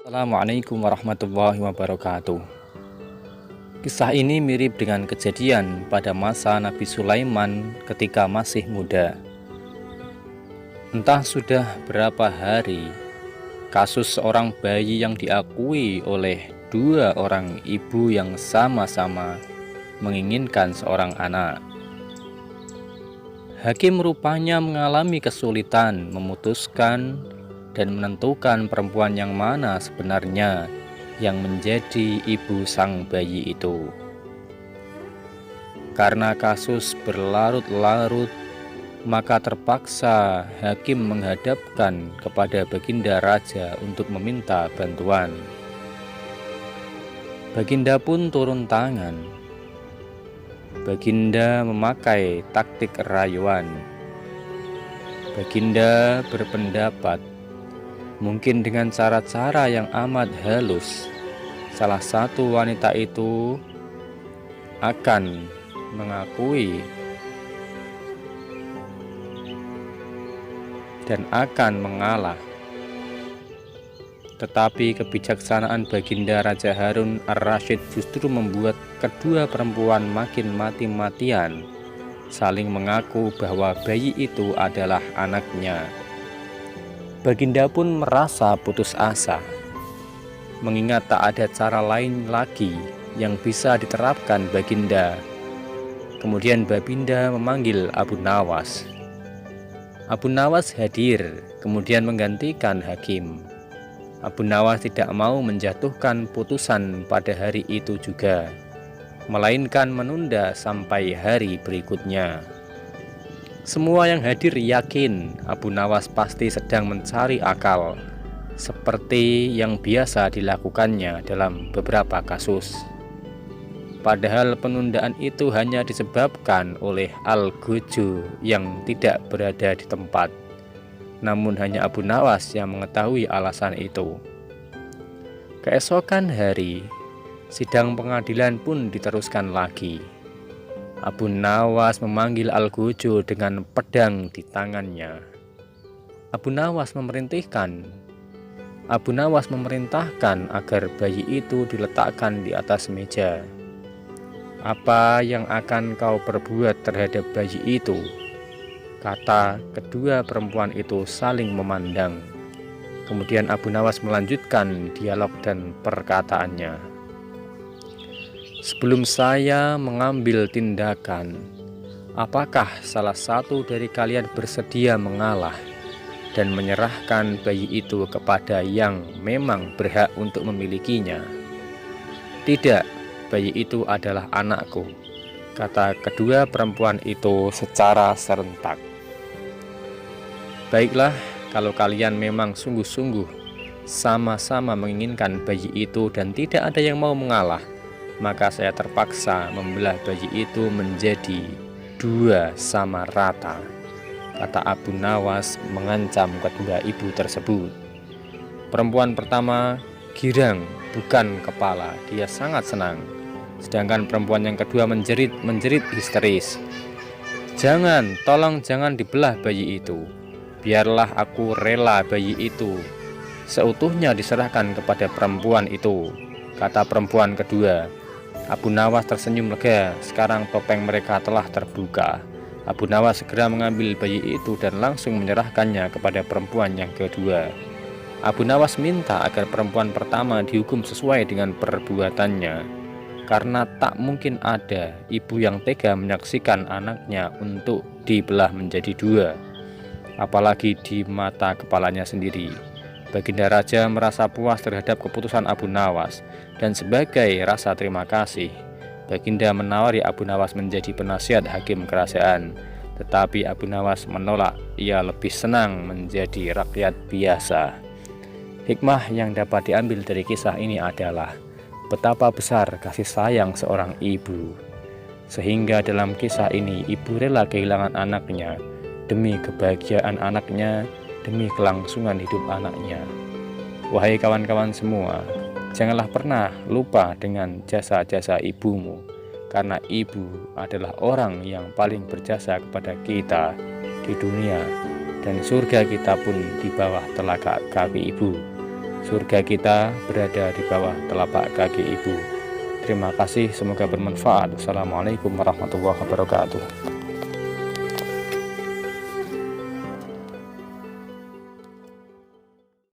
Assalamualaikum warahmatullahi wabarakatuh. Kisah ini mirip dengan kejadian pada masa Nabi Sulaiman ketika masih muda. Entah sudah berapa hari, kasus seorang bayi yang diakui oleh dua orang ibu yang sama-sama menginginkan seorang anak. Hakim rupanya mengalami kesulitan memutuskan dan menentukan perempuan yang mana sebenarnya yang menjadi ibu sang bayi itu. Karena kasus berlarut-larut, maka terpaksa hakim menghadapkan kepada Baginda Raja untuk meminta bantuan. Baginda pun turun tangan. Baginda memakai taktik rayuan. Baginda berpendapat mungkin dengan cara-cara yang amat halus, salah satu wanita itu akan mengakui dan akan mengalah. Tetapi kebijaksanaan Baginda Raja Harun Ar-Rasyid justru membuat kedua perempuan makin mati-matian saling mengaku bahwa bayi itu adalah anaknya. Baginda pun merasa putus asa, mengingat tak ada cara lain lagi yang bisa diterapkan Baginda. Kemudian Baginda memanggil Abu Nawas. Abu Nawas hadir, kemudian menggantikan hakim. Abu Nawas tidak mau menjatuhkan putusan pada hari itu juga, melainkan menunda sampai hari berikutnya. Semua yang hadir yakin Abu Nawas pasti sedang mencari akal, seperti yang biasa dilakukannya dalam beberapa kasus. Padahal penundaan itu hanya disebabkan oleh Al-Gojo yang tidak berada di tempat. Namun hanya Abu Nawas yang mengetahui alasan itu. Keesokan hari, sidang pengadilan pun diteruskan lagi. Abu Nawas memanggil Al-Gojo dengan pedang di tangannya. Abu Nawas memerintahkan agar bayi itu diletakkan di atas meja. "Apa yang akan kau perbuat terhadap bayi itu?" kata kedua perempuan itu saling memandang. Kemudian Abu Nawas melanjutkan dialog dan perkataannya. "Sebelum saya mengambil tindakan, apakah salah satu dari kalian bersedia mengalah dan menyerahkan bayi itu kepada yang memang berhak untuk memilikinya?" "Tidak, bayi itu adalah anakku," kata kedua perempuan itu secara serentak. "Baiklah, kalau kalian memang sungguh-sungguh sama-sama menginginkan bayi itu dan tidak ada yang mau mengalah, maka saya terpaksa membelah bayi itu menjadi dua sama rata," kata Abu Nawas mengancam kedua ibu tersebut. Perempuan pertama girang, bukan kepala, dia sangat senang. Sedangkan perempuan yang kedua menjerit histeris. Tolong jangan dibelah bayi itu. Biarlah aku rela bayi itu seutuhnya diserahkan kepada perempuan itu," kata perempuan kedua. Abu Nawas tersenyum lega, sekarang topeng mereka telah terbuka. Abu Nawas segera mengambil bayi itu dan langsung menyerahkannya kepada perempuan yang kedua. Abu Nawas minta agar perempuan pertama dihukum sesuai dengan perbuatannya, karena tak mungkin ada ibu yang tega menyaksikan anaknya untuk dibelah menjadi dua, apalagi di mata kepalanya sendiri. Baginda Raja merasa puas terhadap keputusan Abu Nawas, dan sebagai rasa terima kasih, Baginda menawari Abu Nawas menjadi penasihat hakim kerajaan. Tetapi Abu Nawas menolak, ia lebih senang menjadi rakyat biasa. Hikmah yang dapat diambil dari kisah ini adalah betapa besar kasih sayang seorang ibu, sehingga dalam kisah ini ibu rela kehilangan anaknya demi kebahagiaan anaknya, demi kelangsungan hidup anaknya. Wahai kawan-kawan semua, janganlah pernah lupa dengan jasa-jasa ibumu, karena ibu adalah orang yang paling berjasa kepada kita di dunia, dan surga kita pun di bawah telapak kaki ibu. surga kita berada di bawah telapak kaki ibu. Terima kasih, semoga bermanfaat. Wassalamualaikum warahmatullahi wabarakatuh.